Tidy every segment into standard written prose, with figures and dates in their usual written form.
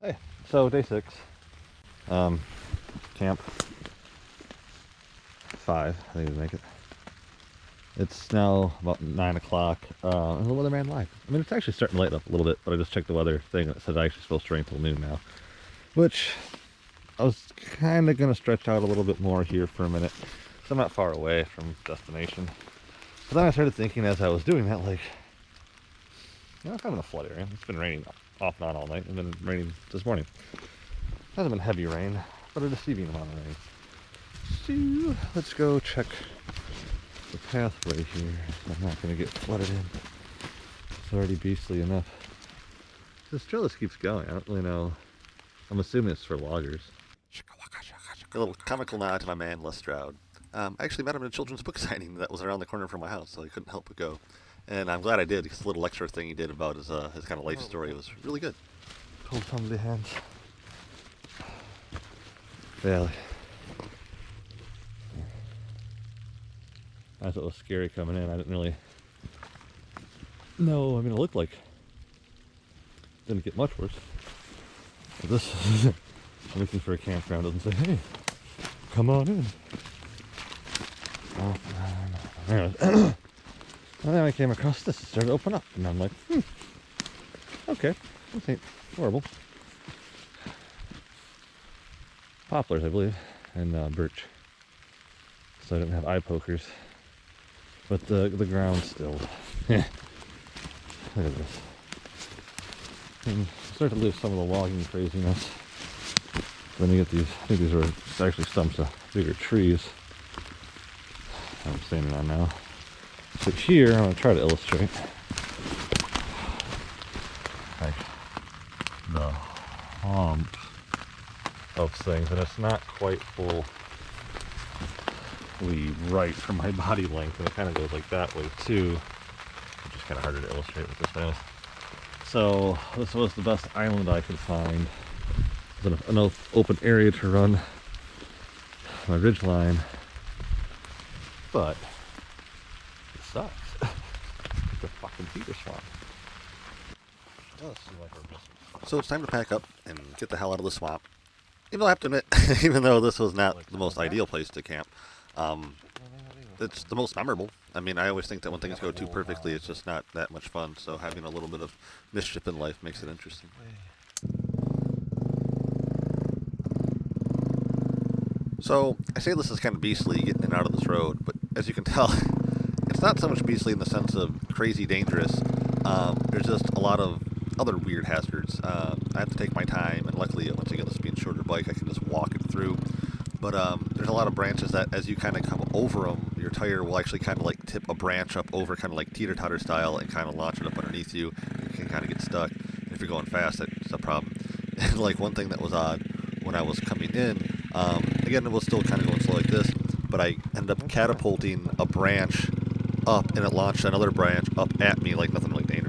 Hey, so day 6, um, camp 5, I think we make it. It's now about 9 o'clock, and the weatherman lied. I mean, it's actually starting to light up a little bit, but I just checked the weather thing, and it said it's actually supposed to rain till noon now, which I was kind of going to stretch out a little bit more here for a minute, because I'm not far away from destination. But then I started thinking as I was doing that, like, if I'm in a flood area, it's been raining off and on all night, and been raining this morning. It hasn't been heavy rain, but a deceiving amount of rain. So let's go check the pathway here. I'm not going to get flooded in. It's already beastly enough. This trail just keeps going. I don't really know. I'm assuming it's for loggers. A little comical nod to my man, Les Stroud. I actually met him in a children's book signing that was around the corner from my house, so I couldn't help but go. And I'm glad I did, because the little extra thing he did about his kind of life story was really good. Hold humbly hands. Valley. I thought it was scary coming in. I didn't really know. I mean, it looked like it didn't get much worse. But this, I'm looking for a campground. Doesn't say, "Hey, come on in." Oh, anyways, and then I came across this. It started to open up, and I'm like, okay, this ain't horrible. Poplars, I believe, and birch. So I didn't have eye pokers. But the ground still. Look at this. And start to lose some of the logging craziness. Then you get these. I think these are actually stumps of bigger trees I'm standing on now. So here, I'm going to try to illustrate like the hump of things, and it's not quite fully right for my body length, and it kind of goes like that way too, which is kind of harder to illustrate with this thing. So this was the best island I could find. There's enough open area to run my ridge line, but it sucks. It's a fucking cedar swamp. It does seem like we're missing. So it's time to pack up and get the hell out of the swamp. Even though I have to admit, even though this was not the most ideal place to camp, it's the most memorable. I mean, I always think that when things go too perfectly, it's just not that much fun. So having a little bit of mischief in life makes it interesting. So I say this is kind of beastly getting in and out of this road, but as you can tell, it's not so much beastly in the sense of crazy dangerous. There's just a lot of other weird hazards. I have to take my time, and luckily, once again, this being a shorter bike, I can just walk it through. But there's a lot of branches that, as you kind of come over them, your tire will actually kind of like tip a branch up over, kind of like teeter-totter style, and kind of launch it up underneath you. You can kind of get stuck. And if you're going fast, that's a problem. And like one thing that was odd when I was coming in, again, it was still kind of going slow like this, but I ended up catapulting a branch up, and it launched another branch up at me, like nothing really dangerous.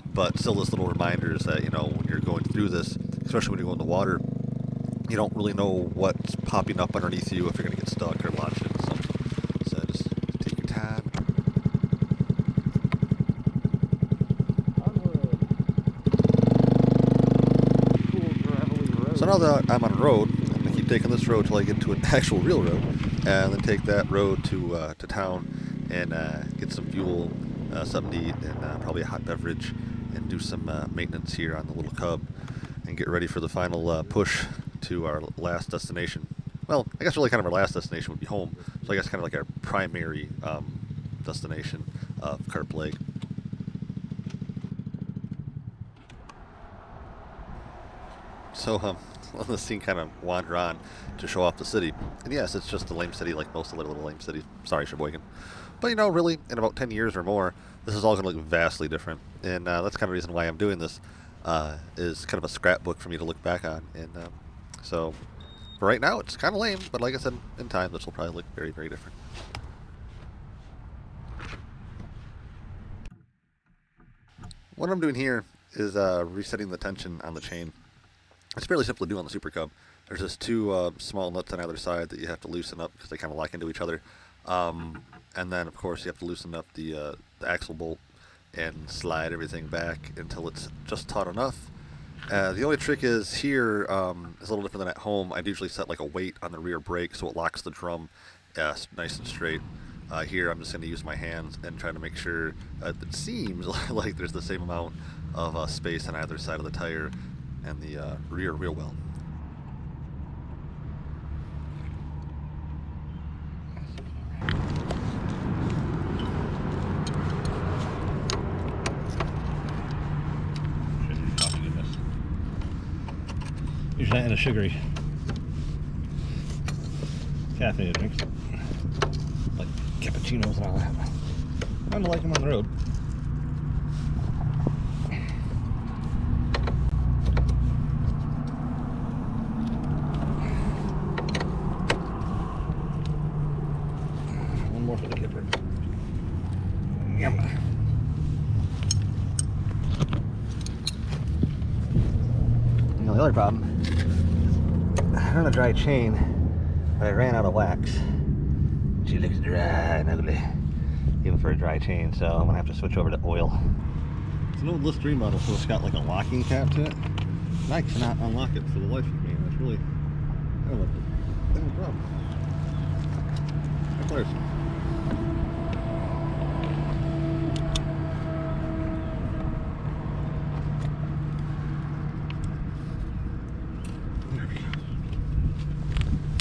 But still, this little reminder is that, when you're going through this, especially when you go in the water, you don't really know what's popping up underneath you, if you're going to get stuck or launched into something. So just take your time. So now that I'm on a road, I'm going to keep taking this road till I get to an actual real road, and then take that road to town and get some fuel, something to eat, and probably a hot beverage, and do some maintenance here on the little Cub, and get ready for the final push to our last destination. Well, I guess really kind of our last destination would be home, so I guess kind of like our primary destination of Carp Lake. So let the scene kind of wander on to show off the city. And yes, it's just a lame city like most of the little lame cities. Sorry, Cheboygan. But really, in about 10 years or more, this is all going to look vastly different. And that's kind of the reason why I'm doing this, is kind of a scrapbook for me to look back on. And so for right now, it's kind of lame. But like I said, in time, this will probably look very, very different. What I'm doing here is resetting the tension on the chain. It's fairly simple to do on the Super Cub. There's just two small nuts on either side that you have to loosen up because they kind of lock into each other. And then, of course, you have to loosen up the axle bolt and slide everything back until it's just taut enough The only trick is here is a little different than at home. I'd usually set like a weight on the rear brake so it locks the drum nice and straight. Here I'm just going to use my hands and try to make sure it seems like there's the same amount of space on either side of the tire and the rear wheel well. Usually not in a sugary caffeinated drinks, like cappuccinos and all that. I kind of like them on the road. One more for the kipper. Yum. You know, the other problem, I run a dry chain, but I ran out of wax. She looks dry and ugly, even for a dry chain, so I'm gonna have to switch over to oil. It's an old Listerine model, so it's got like a locking cap to it, and I cannot unlock it for the life of me. That's really, I don't know, that's a problem. Of course. There we go.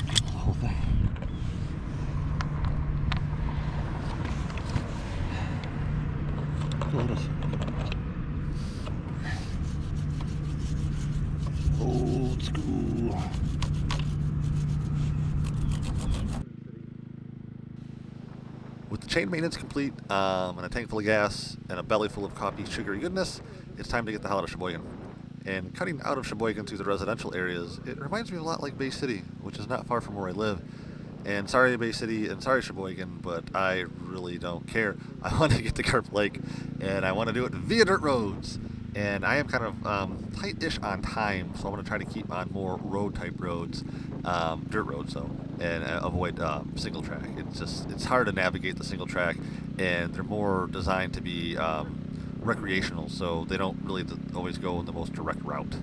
The whole thing. Let us. Old school. With the chain maintenance complete, and a tank full of gas, and a belly full of coffee sugary goodness, it's time to get the hell out of Cheboygan. And cutting out of Cheboygan through the residential areas, it reminds me a lot like Bay City, which is not far from where I live. And sorry Bay City and sorry Cheboygan, but I really don't care. I want to get to Carp Lake, and I want to do it via dirt roads. And I am kind of tight-ish on time, so I want to try to keep on more road-type roads, dirt roads though, and avoid single track. It's hard to navigate the single track, and they're more designed to be recreational, so they don't really always go in the most direct route.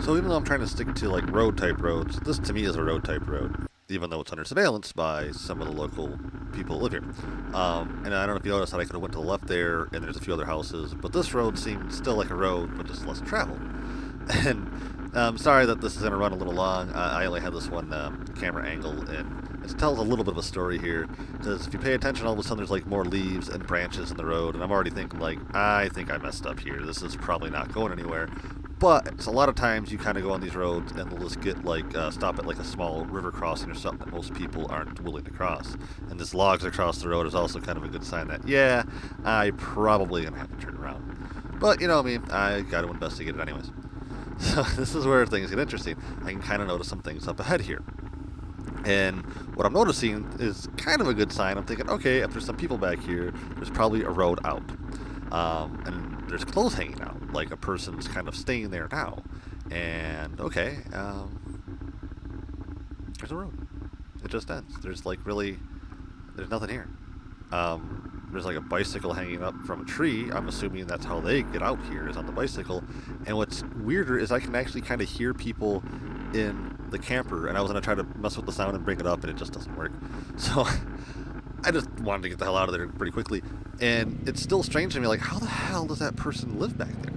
So even though I'm trying to stick to like road-type roads, this to me is a road-type road, even though it's under surveillance by some of the local people who live here. And I don't know if you noticed that I could have went to the left there, and there's a few other houses, but this road seemed still like a road, but just less traveled. And I'm sorry that this is going to run a little long. I only had this one camera angle, and it tells a little bit of a story here, because if you pay attention, all of a sudden there's like more leaves and branches in the road, and I'm already thinking like, I think I messed up here. This is probably not going anywhere. But it's a lot of times you kind of go on these roads and they'll just get like stop at like a small river crossing or something that most people aren't willing to cross. And this logs across the road is also kind of a good sign that, yeah, I probably gonna have to turn around. But you know me, I got to investigate it anyways. So this is where things get interesting. I can kind of notice some things up ahead here. And what I'm noticing is kind of a good sign. I'm thinking, okay, if there's some people back here, there's probably a road out. And there's clothes hanging out, like a person's kind of staying there now. And okay, there's a road. It just ends. There's like really, there's nothing here. There's like a bicycle hanging up from a tree. I'm assuming that's how they get out here, is on the bicycle. And what's weirder is I can actually kind of hear people in the camper, and I was going to try to mess with the sound and bring it up, and it just doesn't work. So I just wanted to get the hell out of there pretty quickly. And it's still strange to me, like, how the hell does that person live back there?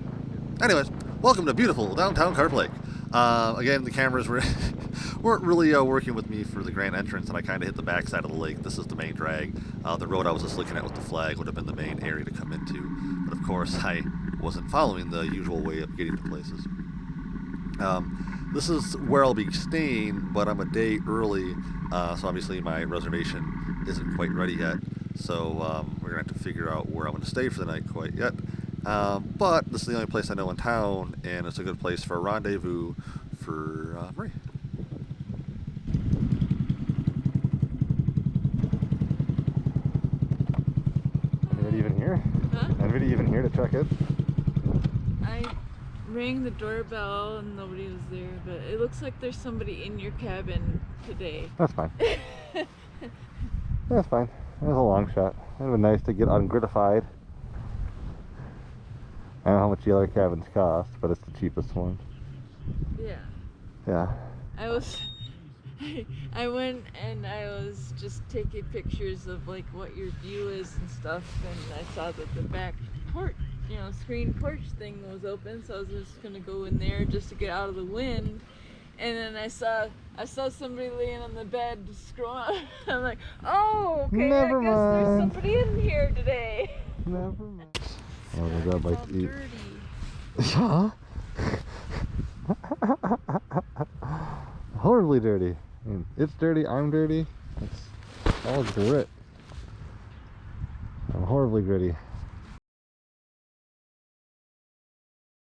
Anyways, welcome to beautiful downtown Carp Lake. Again, the cameras weren't really working with me for the grand entrance, and I kind of hit the backside of the lake. This is the main drag. The road I was just looking at with the flag would have been the main area to come into. But of course, I wasn't following the usual way of getting to places. This is where I'll be staying, but I'm a day early, so obviously my reservation isn't quite ready yet. So we're going to have to figure out where I'm going to stay for the night quite yet. But this is the only place I know in town, and it's a good place for a rendezvous for Marie. Anybody even here? Huh? Anybody even here to check in? I rang the doorbell and nobody was there, but it looks like there's somebody in your cabin today. That's fine. That's fine. It was a long shot. It would have been nice to get ungridified. I don't know how much the other cabins cost, but it's the cheapest one. Yeah. Yeah. I was I went and I was just taking pictures of like what your view is and stuff, and I saw that the back porch, screen porch thing was open, so I was just gonna go in there just to get out of the wind. And then I saw somebody laying on the bed scrolling. I'm like, oh, okay, Never I guess there's mind. somebody in here today. Never mind. Oh, my It's dad all likes to eat. dirty. Yeah. Horribly dirty. I mean, it's dirty, I'm dirty. It's all grit. I'm horribly gritty.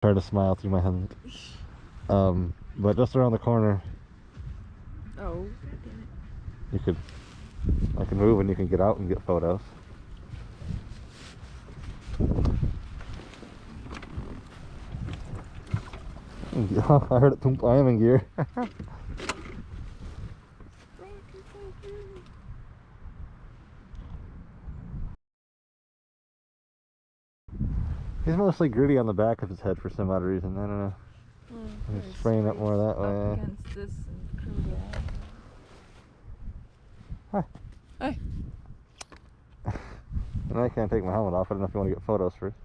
Try to smile through my helmet. But just around the corner, Oh, God damn it. you could, I can move and you can get out and get photos. I heard it thump. I am in gear. He's mostly gritty on the back of his head for some odd reason. I don't know. He's spraying it more that way. Against this and curled Hi. Hi. And I can't take my helmet off. I don't know if you want to get photos first.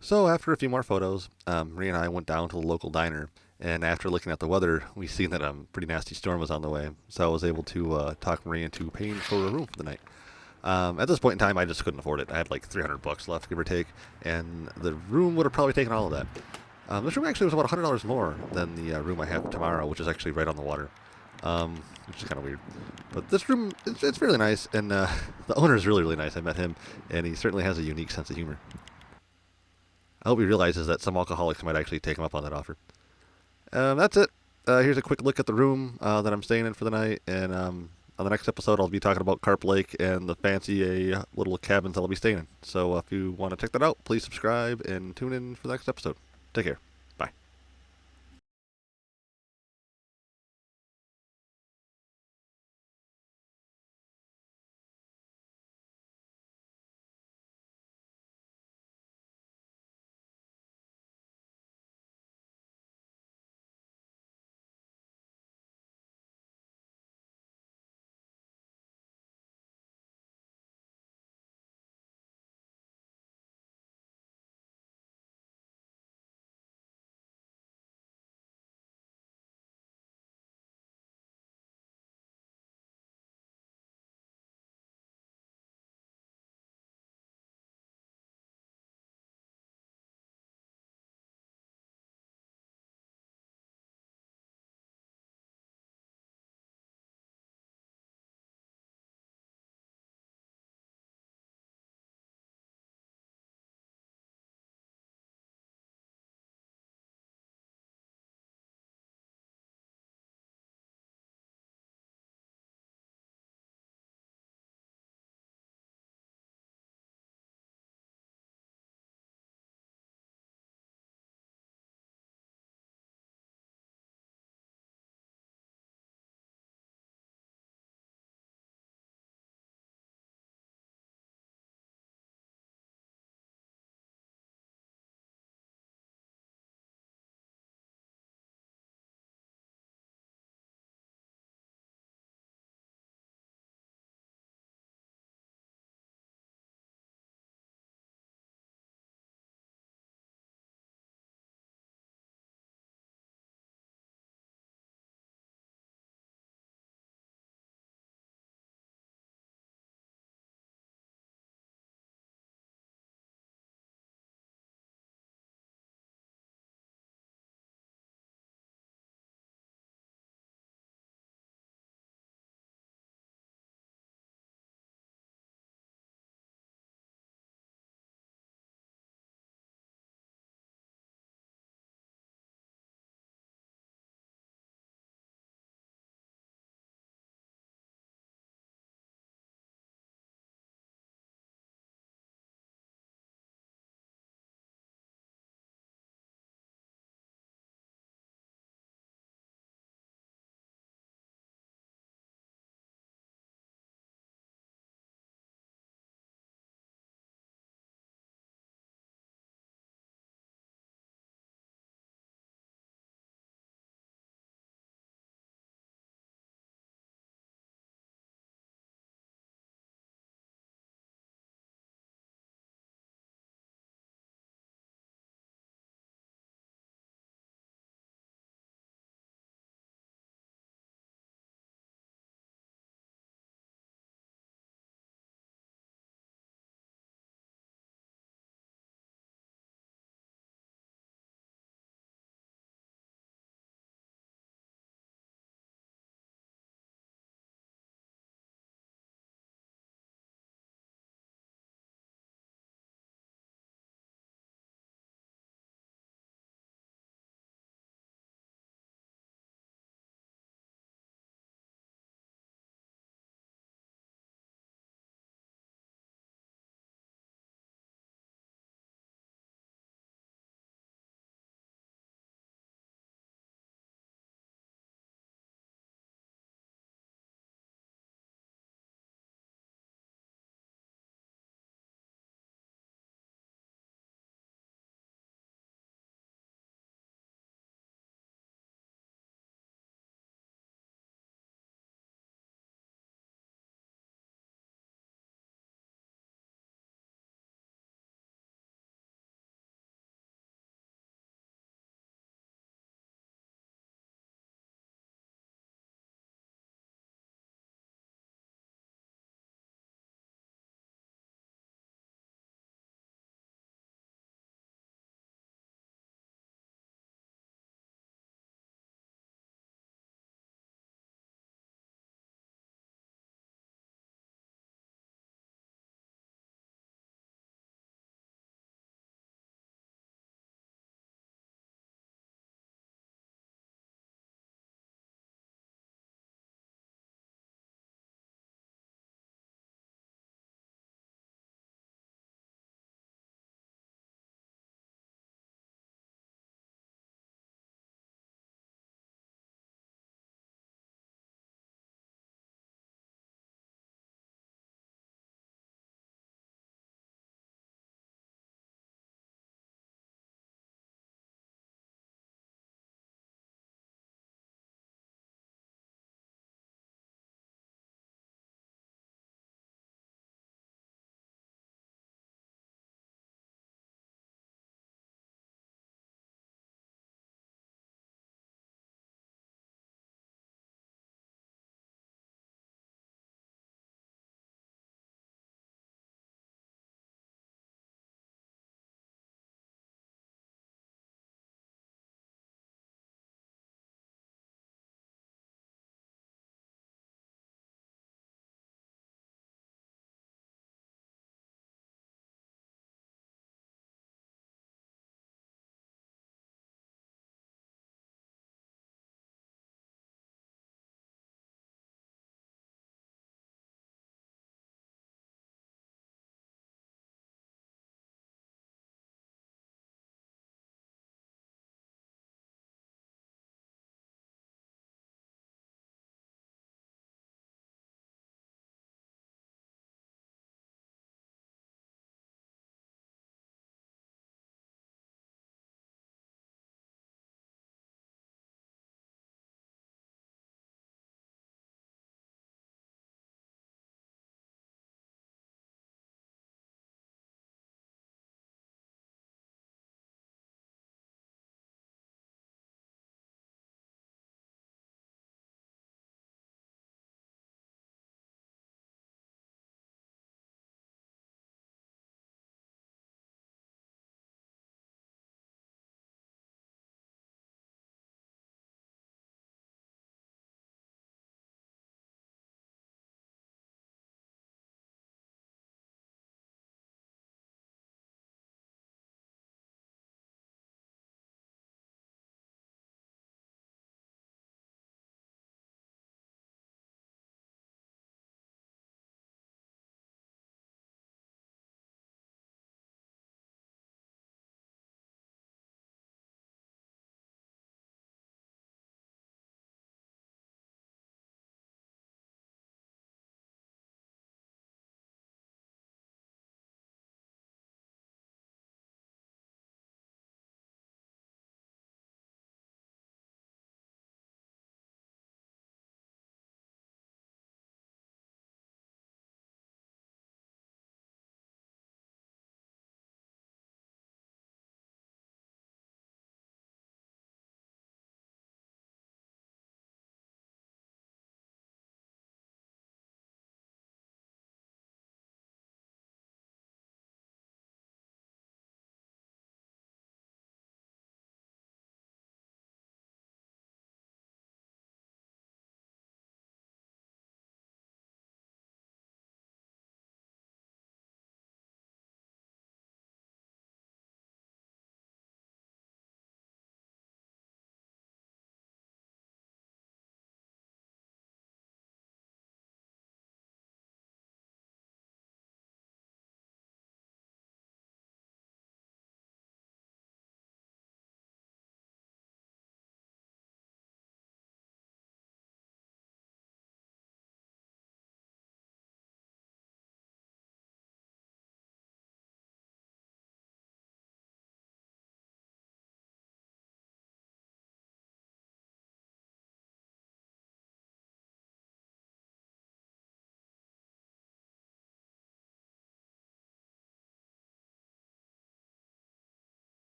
So after a few more photos, Maria and I went down to the local diner, and after looking at the weather, we seen that a pretty nasty storm was on the way. So I was able to talk Maria into paying for a room for the night. At this point in time, I just couldn't afford it. I had like $300 left, give or take, and the room would have probably taken all of that. This room actually was about $100 more than the room I have tomorrow, which is actually right on the water, which is kind of weird. But this room, it's really nice, and the owner is really, really nice. I met him, and he certainly has a unique sense of humor. I hope he realizes that some alcoholics might actually take him up on that offer. That's it. Here's a quick look at the room that I'm staying in for the night, and on the next episode, I'll be talking about Carp Lake and the fancy little cabins that I'll be staying in. So if you want to check that out, please subscribe and tune in for the next episode. Take care.